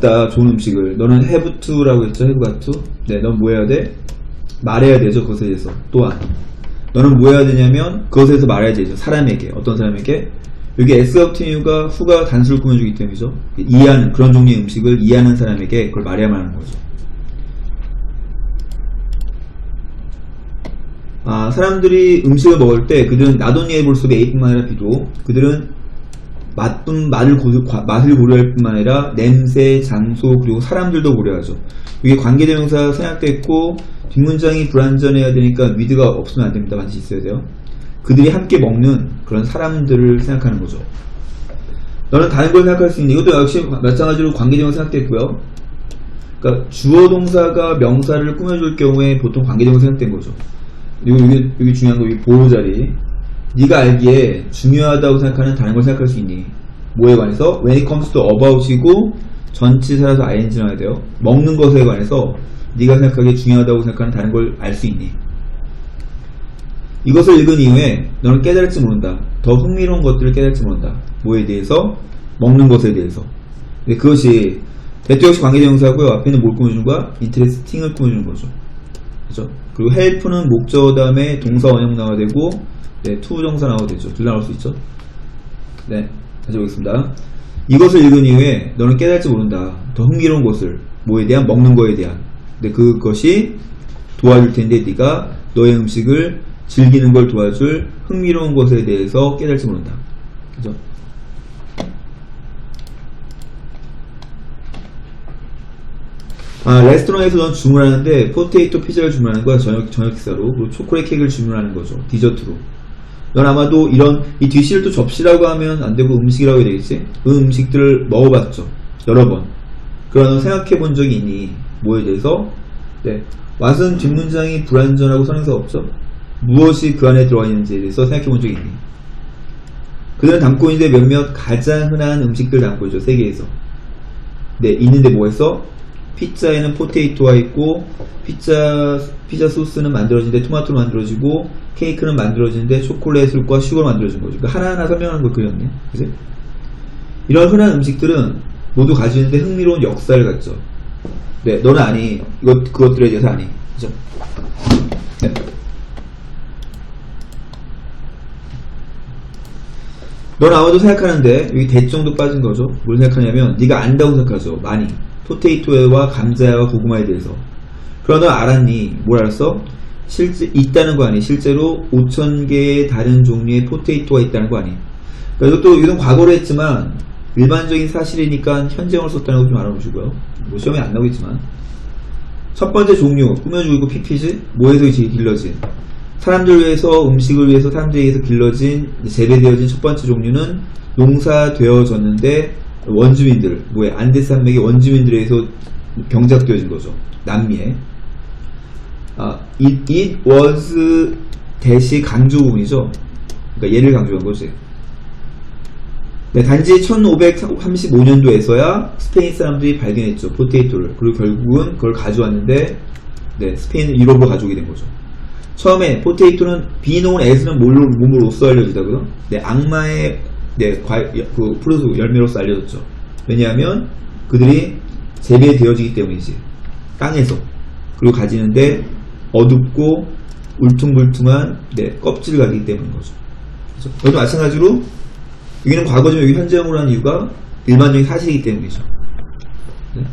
없다 좋은 음식을. 너는 have to라고 했죠. have got to. 네, 넌 뭐 해야 돼? 말해야 되죠. 그것에 대해서. 또한 너는 뭐 해야 되냐면 그것에 대해서 말해야 되죠. 사람에게. 어떤 사람에게? 여기 S 같은 이유가 후가 단수를 꾸며주기 때문이죠. 이해하는 그런 종류의 음식을 이해하는 사람에게 그걸 말해야만 하는 거죠. 사람들이 음식을 먹을 때 그들은 not only 해볼 수 없이 A뿐만 아니라 B도 그들은 맛을 고려할 뿐만 아니라 냄새, 장소, 그리고 사람들도 고려하죠. 이게 관계대명사가 생략되어 있고 뒷문장이 불완전해야 되니까 with가 없으면 안 됩니다. 반드시 있어야 돼요. 그들이 함께 먹는 그런 사람들을 생각하는 거죠. 너는 다른 걸 생각할 수 있는, 이것도 역시 마찬가지로 관계대명사 생각됐고요. 그러니까 주어 동사가 명사를 꾸며줄 경우에 보통 관계대명사 생각된 거죠. 그리고 여기 중요한 거, 여기 보호 자리. 네가 알기에 중요하다고 생각하는 다른 걸 생각할 수 있니? 뭐에 관해서? When it comes to about이고 전치사라서 ing를 나와야 돼요. 먹는 것에 관해서 네가 생각하기에 중요하다고 생각하는 다른 걸 알 수 있니? 이것을 읽은 이후에 너는 깨달을지 모른다. 더 흥미로운 것들을 깨달을지 모른다. 뭐에 대해서? 먹는 것에 대해서. 근데 그것이 대표 역시 관계대명사고요. 앞에는 뭘 꾸며주는 거야? interesting을 꾸며주는 거죠. 그죠? 그리고 help는 목적어 다음에 동사 원형 나와야 되고, 네, to 정사 나와야 되죠. 둘 다 나올 수 있죠. 네, 다시 보겠습니다. 이것을 읽은 이후에 너는 깨달을지 모른다. 더 흥미로운 것을. 뭐에 대한? 먹는 거에 대한. 근데 그것이 도와줄 텐데 네가 너의 음식을 즐기는 걸 도와줄 흥미로운 것에 대해서 깨달을지 모른다. 그죠? 레스토랑에서 넌 주문하는데 포테이토 피자를 주문하는 거야. 저녁 식사로. 그리고 초콜릿 케이크를 주문하는 거죠. 디저트로. 넌 아마도 이 디시를 또 접시라고 하면 안 되고 음식이라고 해야 되겠지? 그 음식들을 먹어봤죠. 여러 번. 그러나 넌 생각해 본 적이 있니? 뭐에 대해서? 네. 왓은 뒷문장이 불완전하고 선행사가 없죠. 무엇이 그 안에 들어가 있는지에 대해서 생각해 본 적이 있니? 그들은 담고 있는데 몇몇 가장 흔한 음식들 담고 있죠. 세계에서. 네. 있는데 뭐 했어? 피자에는 포테이토가 있고, 피자 소스는 만들어지는데 토마토로 만들어지고, 케이크는 만들어지는데 초콜릿과 슈거로 만들어진 거죠. 그러니까 하나하나 설명하는 걸 그렸네. 그치? 이런 흔한 음식들은 모두 가지는데 흥미로운 역사를 갖죠. 네, 너는 아니. 그것들에 대해서 아니. 그죠? 네. 넌 아마도 생각하는데, 여기 대 정도 빠진 거죠. 뭘 생각하냐면, 네가 안다고 생각하죠. 많이. 포테이토와 감자와 고구마에 대해서. 그러나 너 알았니? 뭘 알았어? 실제 있다는 거 아니? 실제로 5,000개의 다른 종류의 포테이토가 있다는 거 아니? 그러니까 이것도 과거로 했지만 일반적인 사실이니까 현재형을 썼다는 거 좀 알아보시고요. 뭐 시험에 안 나오겠지만. 첫 번째 종류 꾸며주고 있고 PP지? 뭐에서 이제 길러진? 사람들 위해서, 음식을 위해서 사람들에 의해서 길러진, 재배되어진 첫 번째 종류는 농사되어졌는데 원주민들, 안데스 산맥의 원주민들에 의해서 경작되어진 거죠. 남미에. It was 대시 강조음이죠. 그러니까 얘를 강조한 거지. 네, 단지 1535년도에서야 스페인 사람들이 발견했죠. 포테이토를. 그리고 결국은 그걸 가져왔는데, 네, 스페인은 유럽으로 가져오게 된 거죠. 처음에 포테이토는 비농은 에스는 몸으로써 알려지다고요. 네, 악마의 프루트 열매로서 알려졌죠. 왜냐하면 그들이 재배되어지기 때문이지. 땅에서. 그리고 가지는데 어둡고 울퉁불퉁한 껍질을 가지기 때문인 거죠. 그렇죠? 여기도 마찬가지로 여기는 과거지만 여기 현재형으로 한 이유가 일반적인 사실이기 때문이죠. 네.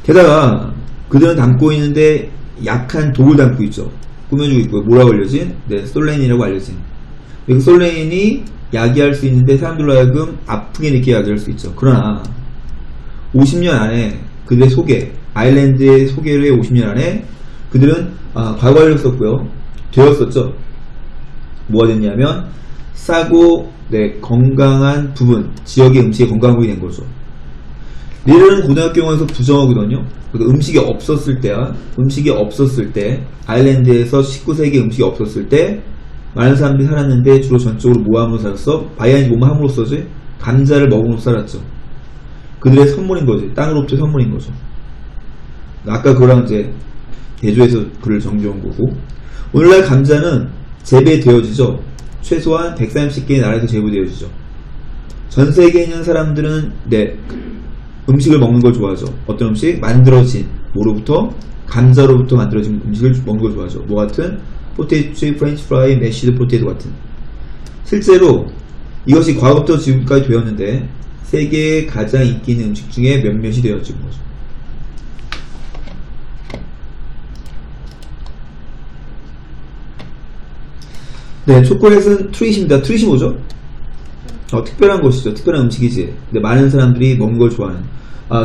게다가 그들은 담고 있는데 약한 독을 담고 있죠. 꾸며주고 있고요. 뭐라고 알려진? 네, 솔레인이라고 알려진. 여기 솔레인이 야기할 수 있는데 사람들로 하여금 아프게 느끼게 야기할 수 있죠. 그러나 50년 안에 그들의 소개, 아일랜드의 소개를 해 50년 안에 그들은 과거를 썼고요. 되었었죠. 뭐가 됐냐면 싸고 건강한 부분, 지역의 음식이 건강한 부분이 된 거죠. 리를은 고등학교에서 부정하거든요. 그러니까 음식이 없었을 때, 아일랜드에서 19세기 음식이 없었을 때 많은 사람들이 살았는데 주로 전적으로 모함으로 살았어. 바이안이 뭐뭐 함으로써지? 감자를 먹음으로써 살았죠. 그들의 선물인 거지. 땅으로부터 선물인 거죠. 아까 그거랑 이제 대조해서 글을 정리한 거고, 오늘날 감자는 재배되어지죠. 최소한 130개의 나라에서 제보되어지죠. 전 세계에 있는 사람들은 음식을 먹는 걸 좋아하죠. 어떤 음식? 만들어진 뭐로부터? 감자로부터 만들어진 음식을 먹는 걸 좋아하죠. 뭐 같은? 포테이토 칩, 프렌치 프라이, 매시드 포테이토 같은. 실제로 이것이 과거부터 지금까지 되었는데 세계에 가장 인기 있는 음식 중에 몇몇이 되어진 거죠. 네, 초콜릿은 트릿입니다. 트릿이 뭐죠? 특별한 것이죠. 특별한 음식이지. 근데 많은 사람들이 먹는 걸 좋아하는.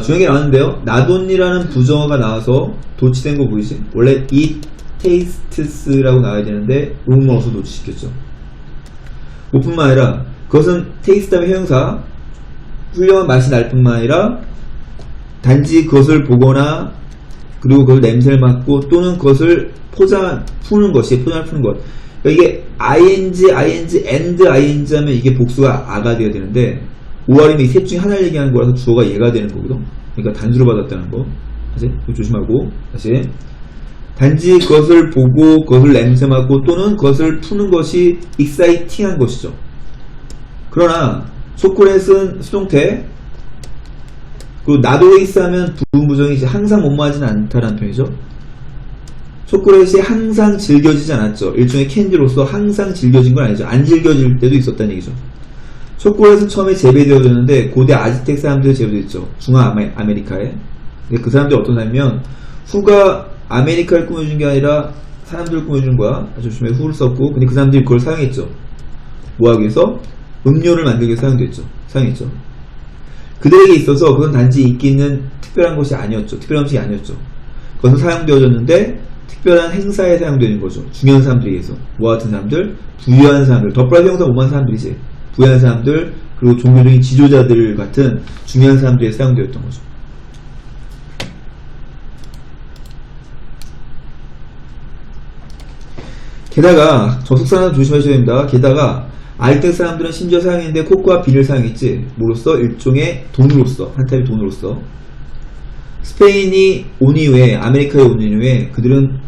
중요한 게 나왔는데요. 나돈니라는 부정어가 나와서 도치된 거 보이지? 원래 eat tastes라고 나와야 되는데 음모어서 도치시켰죠. 뿐만 아니라 그것은 taste 다음에 형용사 훌륭한 맛이 날 뿐만 아니라 단지 그것을 보거나 그리고 그걸 냄새를 맡고 또는 그것을 푸는 것이 포장을 푸는 것. 그러니까 이게 ing, and ing 하면 이게 복수가 아가 되어야 되는데 OR이면 이 셋 중에 하나를 얘기하는 거라서 주어가 얘가 되는 거거든. 그러니까 단수로 받았다는 거. 다시 조심하고 다시 단지 그것을 보고 그것을 냄새 맡고 또는 그것을 푸는 것이 exciting한 것이죠. 그러나 초콜릿은 수동태 그리고 not always 하면 부분부정이 이제 항상 못마하지는 않다라는 표현이죠. 초콜릿이 항상 즐겨지지 않았죠. 일종의 캔디로서 항상 즐겨진 건 아니죠. 안 즐겨질 때도 있었다는 얘기죠. 초콜릿은 처음에 재배되어졌는데 고대 아즈텍 사람들이 재배됐죠. 중앙아메리카에. 근데 그 사람들이 어떤 사람이면 후가 아메리카를 꾸며준 게 아니라 사람들을 꾸며준 거야. 조심해 후를 썼고 근데 그 사람들이 그걸 사용했죠. 뭐하기 위해서? 음료를 만들기 위해서 사용했죠. 그들에게 있어서 그건 단지 인기 있는 특별한 것이 아니었죠. 특별한 음식이 아니었죠. 그것은 사용되어졌는데 특별한 행사에 사용되는 거죠. 중요한 사람들에 의해서. 뭐 같은 사람들? 부유한 사람들. 덧플러스 형사 오만 사람들이지. 부유한 사람들, 그리고 종교적인 지도자들 같은 중요한 사람들에 사용되었던 거죠. 게다가, 저속사는 조심하셔야 됩니다. 게다가, 알텍 사람들은 심지어 사용했는데 코코아 비를 사용했지. 뭐로써? 일종의 돈으로서. 한 타입의 돈으로서. 스페인이 온 이후에 아메리카에 온 이후에 그들은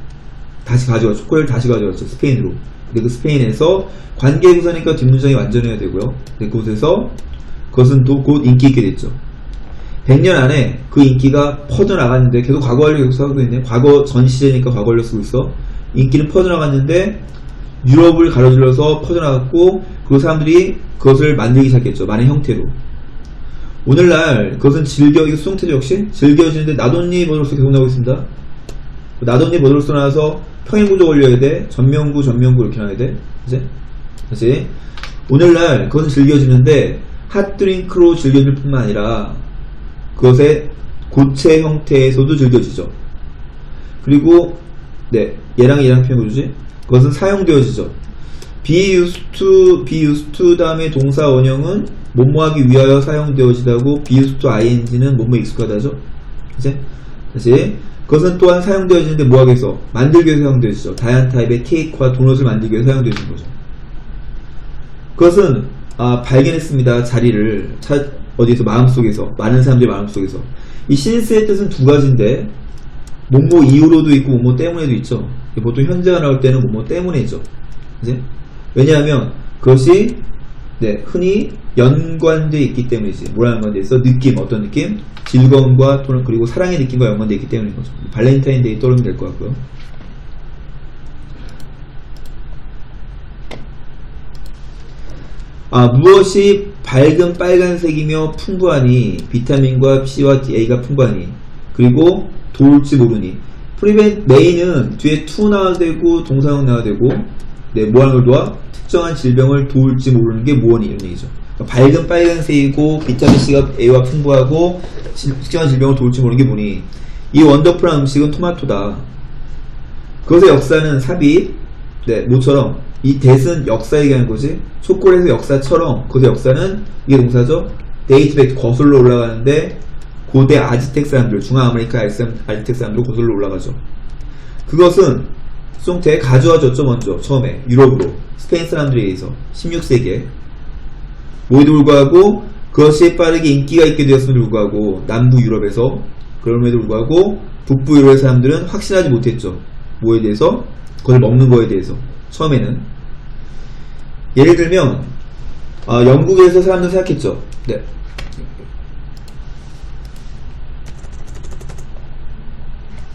다시 가져왔죠. 초콜릿을 다시 가져왔죠. 스페인으로. 근데 그 스페인에서 관계부사니까 뒷문장이 완전해야 되고요. 근데 그곳에서 그것은 또 곧 인기 있게 됐죠. 100년 안에 그 인기가 퍼져나갔는데 계속 과거 완료 계속 쓰고 있네. 과거 전 시제니까 과거 완료 쓰고 있어. 인기는 퍼져나갔는데 유럽을 가로질러서 퍼져나갔고 그 사람들이 그것을 만들기 시작했죠. 많은 형태로. 오늘날 그것은 이거 수동태죠. 역시 즐겨지는데 나돈니 버드로서 계속 나오고 있습니다. 나돈니 버드로서 나와서 평행구조 걸려야 돼. 전면구 이렇게 나와야 돼. 이제 다시 오늘날 그것은 즐겨지는데 핫드링크로 즐겨질 뿐만 아니라 그것의 고체 형태에서도 즐겨지죠. 그리고 얘랑 표현구조지. 그것은 사용되어지죠. be used to 다음에 동사 원형은 뭐뭐하기 위하여 사용되어지다고 be used to ing는 뭐뭐 익숙하다죠. 이제 다시 그것은 또한 사용되어지는데 뭐하기 위해서? 만들기 위해서 사용되어지죠. 다양한 타입의 케이크와 도넛을 만들기 위해서 사용되어지는 거죠. 그것은 발견했습니다. 자리를 어디서 마음속에서 많은 사람들의 마음속에서 이 신스의 뜻은 두 가지인데 뭐뭐 이유로도 있고 뭐뭐 때문에도 있죠. 보통 현재가 나올 때는 뭐뭐 때문에죠. 이제 왜냐하면 그것이 흔히 연관되어 있기 때문이지. 뭐랑 연관되어 있어? 느낌, 어떤 느낌? 즐거움과 또는 그리고 사랑의 느낌과 연관되어 있기 때문인 거죠. 발렌타인데이 떠오르면 될 것 같고요. 무엇이 밝은 빨간색이며 풍부하니 비타민과 C와 A가 풍부하니 그리고 도울지 모르니 프리벤트 메인은 뒤에 to 나와도 되고 동사형 나와도 되고 뭐하는 걸 도와? 특정한 질병을 도울지 모르는 게 무언이 이런 얘기죠. 그러니까 밝은 빨간색이고 비타민C가 A와 풍부하고 특정한 질병을 도울지 모르는 게 뭐니? 이 원더풀한 음식은 토마토다. 그것의 역사는 삽입 뭐처럼 이 that은 역사 얘기하는 거지. 초콜릿의 역사처럼 그것의 역사는 이게 동사죠. 데이트 백 거슬러 올라가는데 고대 아즈텍 사람들, 중앙아메리카 아즈텍 사람들 거슬러 올라가죠. 그것은 수동태 가져와졌죠. 먼저 처음에 유럽으로 스페인 사람들에 의해서 16세기에 모에도 불구하고 그것이 빠르게 인기가 있게 되었음에도 불구하고 남부 유럽에서 그럼에도 불구하고 북부 유럽의 사람들은 확신하지 못했죠. 뭐에 대해서? 그걸 먹는 거에 대해서 처음에는 예를 들면 영국에서 사람들 생각했죠. 네.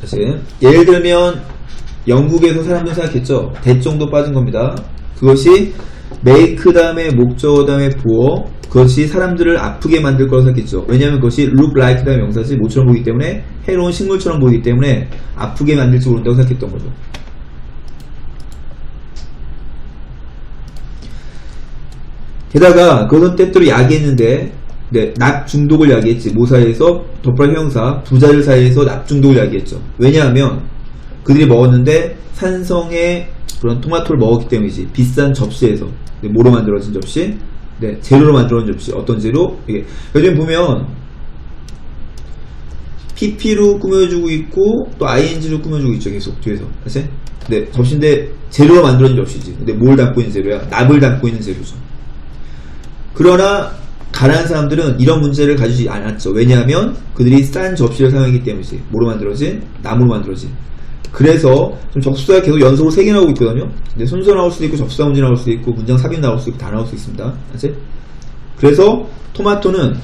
다시 예를 들면 영국에서 사람들 생각했죠. 대 정도 빠진 겁니다. 그것이 make 다음에 목적어 다음에 보어, 그것이 사람들을 아프게 만들 거라고 생각했죠. 왜냐하면 그것이 look like 다음에 명사지 모처럼 보이기 때문에, 해로운 식물처럼 보이기 때문에 아프게 만들지 모른다고 생각했던 거죠. 게다가 그것은 때때로 야기했는데, 네, 납 중독을 야기했지. 모사에서 덧발 형사 부자들 사이에서 납 중독을 야기했죠. 왜냐하면 그들이 먹었는데 산성의 그런 토마토를 먹었기 때문이지. 비싼 접시에서. 네, 뭐로 만들어진 접시? 네, 재료로 만들어진 접시. 어떤 재료? 이게 요즘 보면 PP로 꾸며주고 있고 또 ING로 꾸며주고 있죠. 계속 뒤에서. 다시? 네, 접시인데 재료로 만들어진 접시지. 근데 뭘 담고 있는 재료야? 납을 담고 있는 재료죠. 그러나 가난한 사람들은 이런 문제를 가지지 않았죠. 왜냐하면 그들이 싼 접시를 사용하기 때문이지. 뭐로 만들어진? 나무로 만들어진. 그래서 좀 적수가 계속 연속으로 3개 나오고 있거든요. 근데 순서 나올 수도 있고 접수사 문제 나올 수도 있고 문장 삽입 나올 수도 있고 다 나올 수 있습니다. 알지? 그래서 토마토는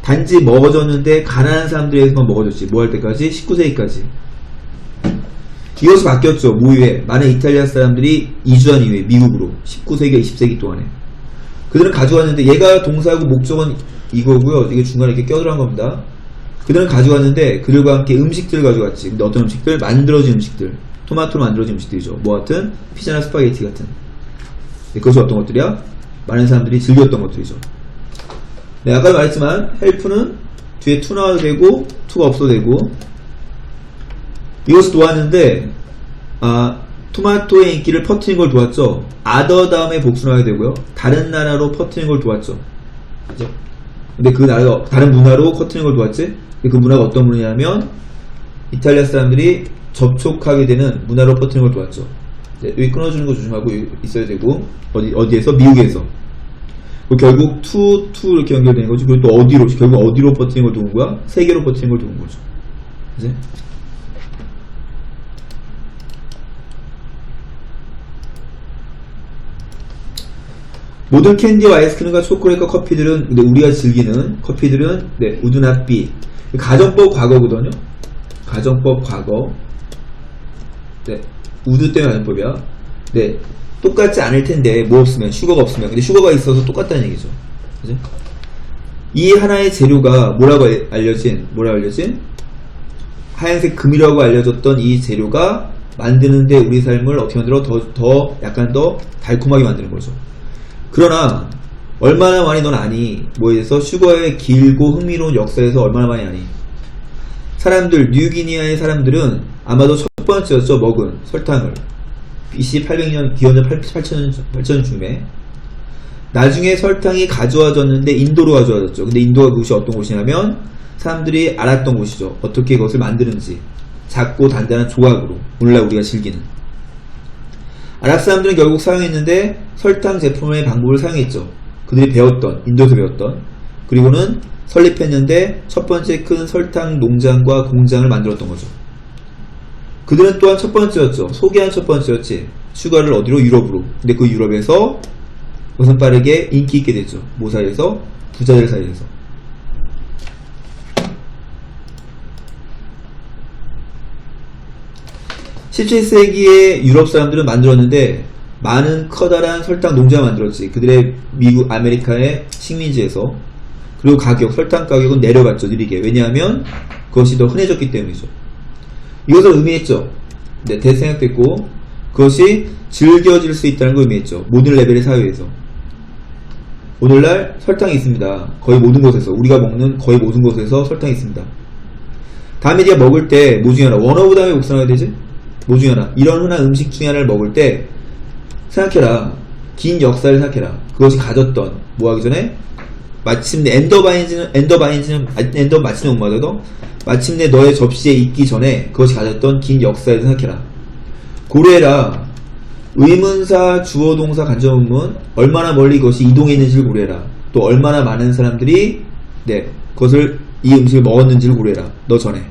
단지 먹어졌는데 가난한 사람들에게만 먹어졌지. 뭐 할 때까지? 19세기까지. 이것이 바뀌었죠. 뭐 이후에 많은 이탈리아 사람들이 이주한 이후에 미국으로 19세기, 20세기 동안에 그들은 가져왔는데, 얘가 동사하고 목적은 이거고요. 이게 중간에 이렇게 껴들어간 겁니다. 그들은 가져왔는데 그들과 함께 음식들을 가져왔지. 근데 어떤 음식들? 만들어진 음식들. 토마토로 만들어진 음식들이죠. 뭐 같은? 피자나 스파게티 같은. 네, 그것이 어떤 것들이야? 많은 사람들이 즐겼던 것들이죠. 네, 아까도 말했지만 help는 뒤에 to 나와도 되고 to가 없어도 되고, 이것을 도왔는데 토마토의 인기를 퍼뜨린 걸 도왔죠. other 다음에 복수 나와야 되고요. 다른 나라로 퍼뜨린 걸 도왔죠. 그죠? 근데 그 나라가 다른 문화로 퍼뜨린 걸 도왔지. 그 문화가 어떤 문화냐면 이탈리아 사람들이 접촉하게 되는 문화로 퍼뜨린 걸 도왔죠. 네, 여기 끊어주는 거 조심하고 있어야 되고, 어디에서? 미국에서. 결국 to 이렇게 연결되는 거죠. 그리고 또 어디로? 결국 어디로 퍼뜨린 걸 도운 거야? 세계로 퍼뜨린 걸 도운 거죠. 그치? 모든 캔디와 아이스크림과 초콜릿과 커피들은, 근데 우리가 즐기는 커피들은, 네, would not be. 가정법 과거거든요. 가정법 과거. 네, would 때문에 가정법이야. 네, 똑같지 않을 텐데, 뭐 없으면, 슈거가 없으면. 근데 슈거가 있어서 똑같다는 얘기죠. 그죠? 이 하나의 재료가 뭐라고 알려진? 하얀색 금이라고 알려졌던 이 재료가 만드는데 우리 삶을 어떻게 만들어? 약간 더 달콤하게 만드는 거죠. 그러나 얼마나 많이 넌 아니? 뭐에 대해서? 슈거의 길고 흥미로운 역사에서 얼마나 많이 아니? 사람들, 뉴기니아의 사람들은 아마도 첫 번째였죠. 먹은 설탕을 BC 800년, 기원전 8,000년쯤에. 나중에 설탕이 가져와졌는데 인도로 가져와졌죠. 근데 인도가 그곳이 어떤 곳이냐면 사람들이 알았던 곳이죠. 어떻게 그것을 만드는지. 작고 단단한 조각으로. 오늘날 우리가 즐기는. 아랍 사람들은 결국 사용했는데 설탕 제품의 방법을 사용했죠. 그들이 배웠던, 인도에서 배웠던. 그리고는 설립했는데 첫 번째 큰 설탕 농장과 공장을 만들었던 거죠. 그들은 또한 첫 번째였죠. 소개한 첫 번째였지. 슈가를 어디로? 유럽으로. 근데 그 유럽에서 우선 빠르게 인기 있게 됐죠. 뭐 사이에서? 부자들 사이에서. (17세기에) 유럽 사람들은 만들었는데 많은 커다란 설탕 농장을 만들었지. 그들의 미국, 아메리카의 식민지에서. 그리고 설탕 가격은 내려갔죠. 느리게. 왜냐하면 그것이 더 흔해졌기 때문이죠. 이것을 의미했죠. 네, 대생각됐고 그것이 즐겨질 수 있다는 걸 의미했죠. 모든 레벨의 사회에서. 오늘날 설탕이 있습니다. 거의 모든 곳에서. 우리가 먹는 거의 모든 곳에서 설탕이 있습니다. 다음에 네가 먹을 때 뭐 중에 하나, 원어브 다음에 복사해야 되지? 뭐 중에 하나, 이런 흔한 음식 중에 하나를 먹을 때 생각해라. 긴 역사를 생각해라. 그것이 가졌던, 뭐 하기 전에? 마침내 마침내 못 맞아도 마침내 너의 접시에 있기 전에 그것이 가졌던 긴 역사를 생각해라. 고려해라. 의문사, 주어동사, 간접문문 얼마나 멀리 그것이 이동했는지를 고려해라. 또 얼마나 많은 사람들이 이 음식을 먹었는지를 고려해라. 너 전에.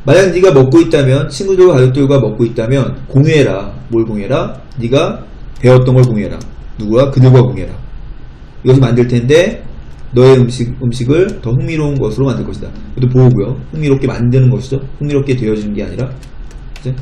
만약 네가 먹고 있다면, 친구들과 가족들과 먹고 있다면 공유해라. 뭘 공유해라? 네가 배웠던 걸 공유해라. 누구와? 그들과 공유해라. 이것을 만들 텐데 너의 음식을 더 흥미로운 것으로 만들 것이다. 이것도 보호고요. 흥미롭게 만드는 것이죠. 흥미롭게 되어지는 게 아니라. 그치?